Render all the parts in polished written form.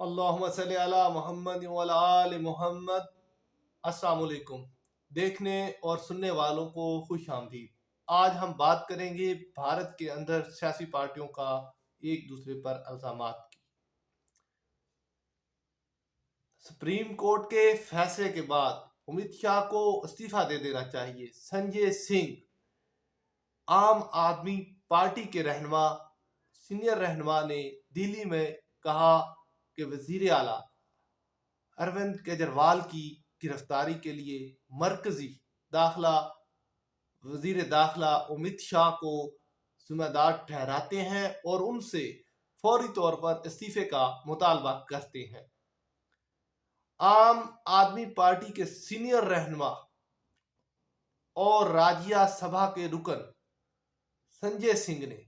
اللہم صلی علی محمد وعلی آل محمد۔ السلام علیکم دیکھنے اور سننے والوں کو خوش آمدید۔ آج ہم بات کریں گے بھارت کے اندر سیاسی پارٹیوں کا ایک دوسرے پر الزامات کی۔ سپریم کورٹ کے فیصلے کے بعد امت شاہ کو استعفیٰ دے دینا چاہیے۔ سنجے سنگھ عام آدمی پارٹی کے رہنما سینئر رہنما نے دہلی میں کہا کہ وزیر اعلیٰ اروند کیجریوال کی گرفتاری کے لیے مرکزی وزیر داخلہ امت شاہ کو ذمہ دار ٹھہراتے ہیں اور ان سے فوری طور پر استعفے کا مطالبہ کرتے ہیں۔ عام آدمی پارٹی کے سینئر رہنما اور راجیہ سبھا کے رکن سنجے سنگھ نے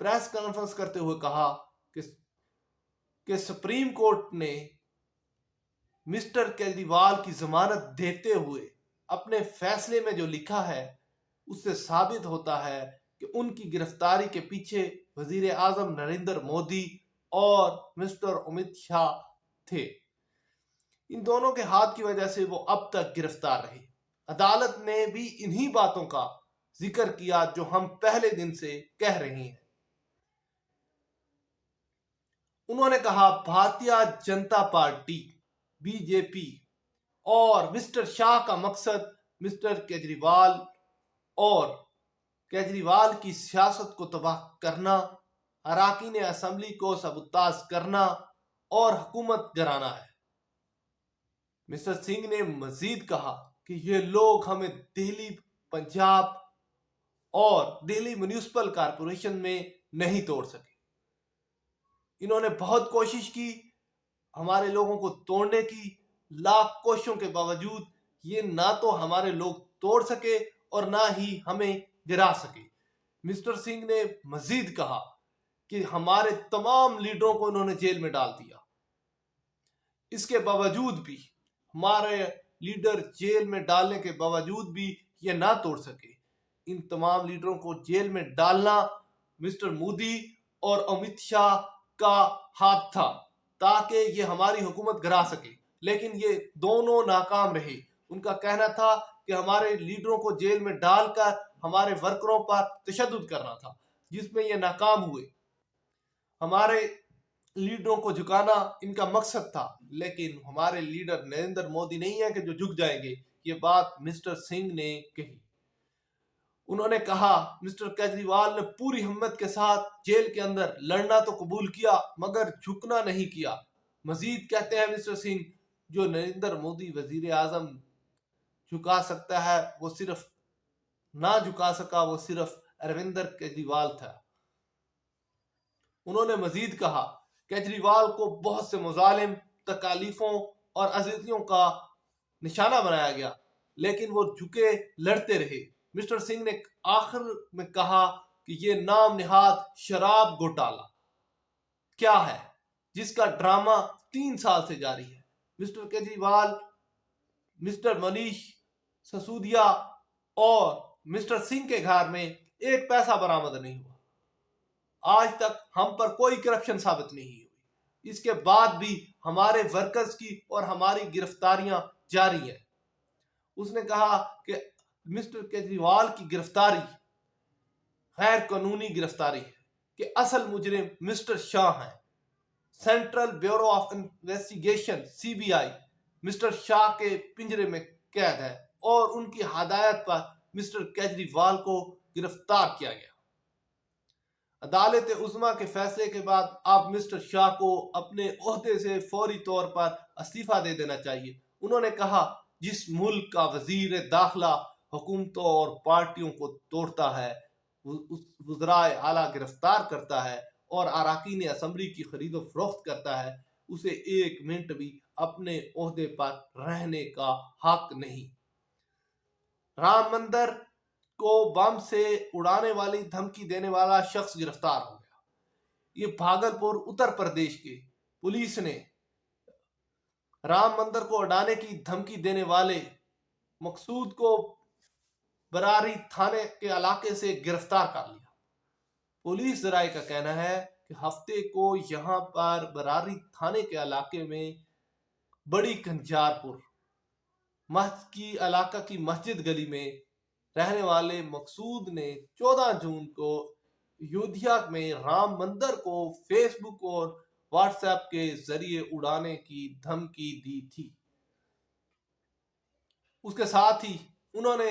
پریس کانفرنس کرتے ہوئے کہا کہ سپریم کورٹ نے مسٹر کیجریوال کی ضمانت دیتے ہوئے اپنے فیصلے میں جو لکھا ہے اس سے ثابت ہوتا ہے کہ ان کی گرفتاری کے پیچھے وزیر اعظم نریندر مودی اور مسٹر امت شاہ تھے۔ ان دونوں کے ہاتھ کی وجہ سے وہ اب تک گرفتار رہے۔ عدالت نے بھی انہی باتوں کا ذکر کیا جو ہم پہلے دن سے کہہ رہے ہیں۔ انہوں نے کہا Bharatiya Janata party B J پی اور مسٹر شاہ کا مقصد مسٹر کیجریوال اور کیجریوال کی سیاست کو تباہ کرنا، اراکین اسمبلی کو سبوتاژ کرنا اور حکومت گرانا ہے۔ مسٹر سنگھ نے مزید کہا کہ یہ لوگ ہمیں دہلی، پنجاب اور دہلی میونسپل کارپوریشن میں نہیں توڑ سکے۔ انہوں نے بہت کوشش کی ہمارے لوگوں کو توڑنے کی، لاکھ کوششوں کے باوجود یہ نہ تو ہمارے لوگ توڑ سکے اور نہ ہی ہمیں گرا سکے۔ مسٹر سنگھ نے مزید کہا کہ ہمارے تمام لیڈروں کو انہوں نے جیل میں ڈال دیا، اس کے باوجود بھی ہمارے لیڈر جیل میں ڈالنے کے باوجود بھی یہ نہ توڑ سکے۔ ان تمام لیڈروں کو جیل میں ڈالنا مسٹر مودی اور امت شاہ کا ہاتھ تھا تاکہ یہ ہماری حکومت گرا سکے، لیکن یہ دونوں ناکام رہے۔ ان کا کہنا تھا کہ ہمارے لیڈروں کو جیل میں ڈال کر ہمارے ورکروں پر تشدد کرنا تھا، جس میں یہ ناکام ہوئے۔ ہمارے لیڈروں کو جھکانا ان کا مقصد تھا، لیکن ہمارے لیڈر نریندر مودی نہیں ہے کہ جو جھک جائیں گے۔ یہ بات مسٹر سنگھ نے کہی۔ انہوں نے کہا مسٹر کیجریوال نے پوری ہمت کے ساتھ جیل کے اندر لڑنا تو قبول کیا مگر جھکنا نہیں کیا۔ مزید کہتے ہیں مسٹر سنگھ، جو نریندر مودی وزیر اعظم جھکا سکتا ہے وہ صرف نہ جھکا سکا وہ صرف اروند کیجریوال تھا۔ انہوں نے مزید کہا کیجریوال کو بہت سے مظالم، تکالیفوں اور اذیتوں کا نشانہ بنایا گیا، لیکن وہ جھکے لڑتے رہے۔ مسٹر سنگھ نے آخر میں کہا کہ یہ نام نہاد شراب گھوٹالہ کیا ہے جس کا ڈرامہ 3 سال سے جاری ہے۔ مسٹر کیجریوال، مسٹر منیش سسودیا اور مسٹر سنگھ کے گھر میں ایک پیسہ برآمد نہیں ہوا۔ آج تک ہم پر کوئی کرپشن ثابت نہیں ہوئی۔ اس کے بعد بھی ہمارے ورکرز کی اور ہماری گرفتاریاں جاری ہیں۔ اس نے کہا کہ مسٹر کیجریوال کی گرفتاری غیر قانونی گرفتاری ہے، کہ اصل مجرم مسٹر شاہ ہیں۔ Central bureau of investigation CBI mister Shah کے پنجرے میں قید ہے اور ان کی ہدایت پر مسٹر کیجریوال کو گرفتار کیا گیا۔ عدالت عظمیٰ کے فیصلے کے بعد اب مسٹر شاہ کو اپنے عہدے سے فوری طور پر استعفیٰ دے دینا چاہیے۔ انہوں نے کہا جس ملک کا وزیر داخلہ حکومتوں اور پارٹیوں کو توڑتا ہے، وزرائے اعلیٰ گرفتار کرتا ہے اور اراکین اسمبلی کی خرید و فروخت کرتا ہے، اسے 1 منٹ بھی اپنے عہدے پر رہنے کا حق نہیں۔ رام مندر کو بم سے اڑانے والی دھمکی دینے والا شخص گرفتار ہو گیا۔ یہ بھاگلپور اتر پردیش کے پولیس نے رام مندر کو اڑانے کی دھمکی دینے والے مقصود کو براری تھانے کے علاقے سے گرفتار کر لیا۔ پولیس ذرائع کا کہنا ہے کہ ہفتے کو یہاں پر براری تھانے کے علاقے میں بڑی کنجار پور علاقہ کی مسجد گلی میں رہنے والے مقصود نے 14 جون کو یودھیا میں رام مندر کو فیس بک اور واٹس ایپ کے ذریعے اڑانے کی دھمکی دی تھی۔ اس کے ساتھ ہی انہوں نے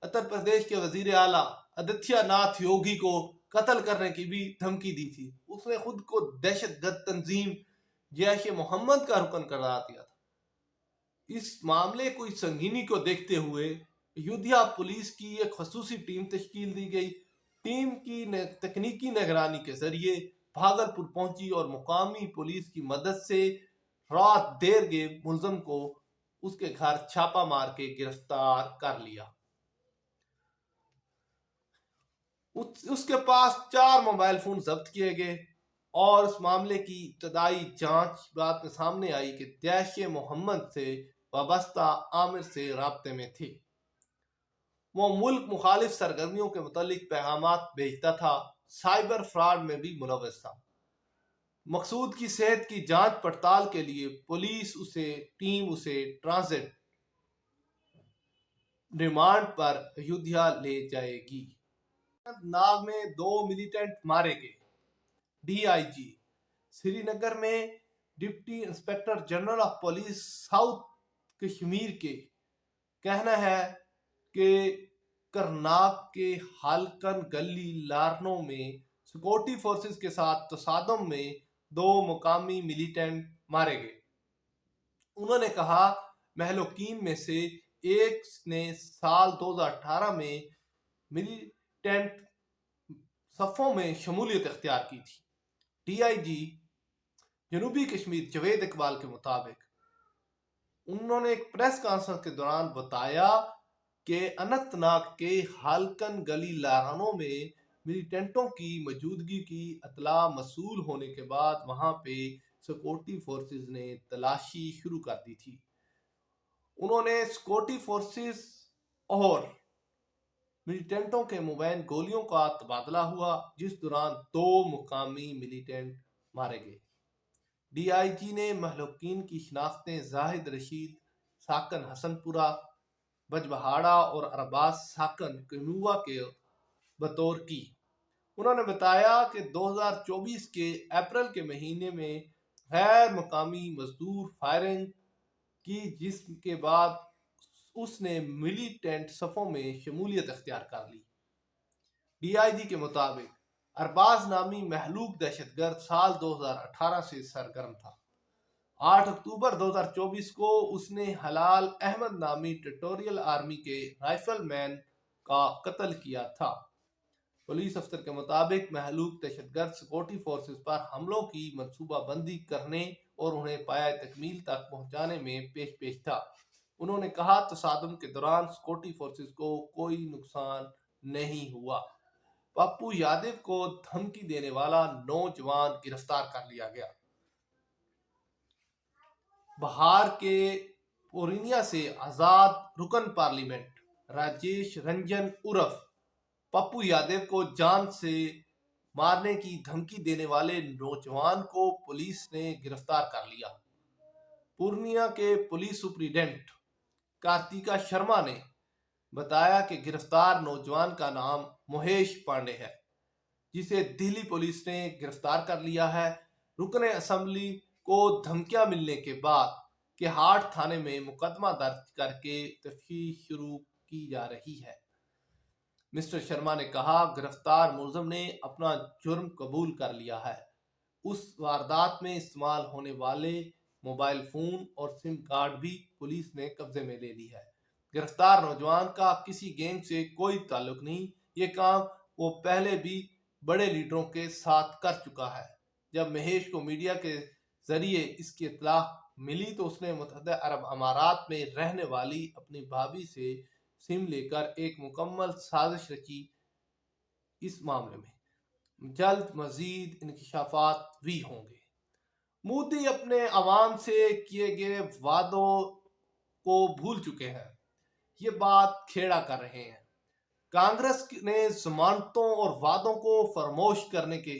اتر پردیش کے وزیر اعلیٰ آدتیہ ناتھ یوگی کو قتل کرنے کی بھی دھمکی دی تھی۔ اس نے خود کو دہشت گرد تنظیم جیش محمد کا رکن قرار دیا تھا۔ اس معاملے کو سنگینی کو دیکھتے ہوئے یودھیا پولیس کی ایک خصوصی ٹیم تشکیل دی گئی۔ ٹیم کی تکنیکی نگرانی کے ذریعے بھاگلپور پہنچی اور مقامی پولیس کی مدد سے رات دیر گئے ملزم کو اس کے گھر چھاپا مار کے گرفتار کر لیا۔ اس کے پاس 4 موبائل فون ضبط کیے گئے اور اس معاملے کی ابتدائی جانچ بات میں سامنے آئی کہ جیش محمد سے وابستہ عامر سے رابطے میں تھے۔ وہ ملک مخالف سرگرمیوں کے متعلق پیغامات بھیجتا تھا، سائبر فراڈ میں بھی ملوث تھا۔ مقصود کی صحت کی جانچ پڑتال کے لیے پولیس ٹیم اسے ٹرانزٹ ریمانڈ پر ایودھیا لے جائے گی۔ ناگ میں 2 ملیٹنٹ مارے گئے۔ ڈی آئی جی سری نگر میں deputy inspector general of police south Kashmir کے کہنا ہے کہ کرناک کے ہالکن گلی لارنو میں سیکورٹی فورسز کے ساتھ تصادم میں 2 مقامی ملیٹنٹ مارے گئے۔ انہوں نے کہا مہلوکین میں سے ایک نے سال 2018 میں ملیٹنٹ صفوں میں شمولیت اختیار کی تھی۔ ڈی آئی جی جنوبی کشمیر جاوید اقبال کے مطابق انہوں نے ایک پریس کانفرنس کے دوران بتایا کہ اننت ناگ کے ہالکن گلی لارانو میں ملیٹنٹوں کی موجودگی کی اطلاع موصول ہونے کے بعد وہاں پہ سیکورٹی فورسز نے تلاشی شروع کر دی تھی۔ انہوں نے سیکورٹی فورسز اور ملیٹنٹوں کے مابین گولیوں کا تبادلہ ہوا، جس دوران 2 مقامی ملیٹنٹ مارے گئے۔ ڈی آئی جی نے مہلوکین کی شناختیں زاہد رشید ساکن حسن پورہ بجبہاڑا اور ارباز ساکن کینوا کے بطور کی۔ انہوں نے بتایا کہ 2024 کے اپریل کے مہینے میں غیر مقامی مزدور فائرنگ کی، جس کے بعد اس نے ملیٹنٹ صفوں میں شمولیت اختیار کر لی۔ ڈی آئی جی کے مطابق ارباز نامی محلوق دہشت گرد سال 2018 سے سرگرم تھا۔ 8 اکتوبر 2024 کو اس نے ہلال احمد نامی ٹیریٹوریل آرمی کے رائفل مین کا قتل کیا تھا۔ پولیس افسر کے مطابق محلوق دہشت گرد سیکورٹی فورسز پر حملوں کی منصوبہ بندی کرنے اور انہیں پایہ تکمیل تک پہنچانے میں پیش تھا۔ انہوں نے کہا تصادم کے دوران سیکورٹی فورسز کو کوئی نقصان نہیں ہوا۔ پپو یادو کو دھمکی دینے والا نوجوان گرفتار کر لیا گیا۔ بہار کے پورنیا سے آزاد رکن پارلیمنٹ راجیش رنجن عرف پپو یادو کو جان سے مارنے کی دھمکی دینے والے نوجوان کو پولیس نے گرفتار کر لیا۔ پورنیا کے پولیس سپرنٹنڈنٹ کارتیکا شرما نے بتایا کہ گرفتار نوجوان کا نام مہیش پانڈے ہے، جسے دہلی پولیس نے گرفتار کر لیا ہے۔ رکن اسمبلی کو دھمکیاں ملنے کے بعد کہ ہاٹ تھانے میں مقدمہ درج کر کے تفتیش شروع کی جا رہی ہے۔ مسٹر شرما نے کہا گرفتار ملزم نے اپنا جرم قبول کر لیا ہے۔ اس واردات میں استعمال ہونے والے موبائل فون اور سم کارڈ بھی پولیس نے قبضے میں لے لی ہے۔ گرفتار نوجوان کا کسی گینگ سے کوئی تعلق نہیں۔ یہ کام وہ پہلے بھی بڑے لیڈروں کے ساتھ کر چکا ہے۔ جب مہیش کو میڈیا کے ذریعے اس کی اطلاع ملی تو اس نے متحدہ عرب امارات میں رہنے والی اپنی بھابھی سے سم لے کر ایک مکمل سازش رچی۔ اس معاملے میں جلد مزید انکشافات بھی ہوں گے۔ مودی اپنے عوام سے کیے گئے وعدوں کو بھول چکے ہیں، یہ بات کھیڑا کر رہے ہیں۔ کانگریس نے ضمانتوں اور وعدوں کو فراموش کرنے کے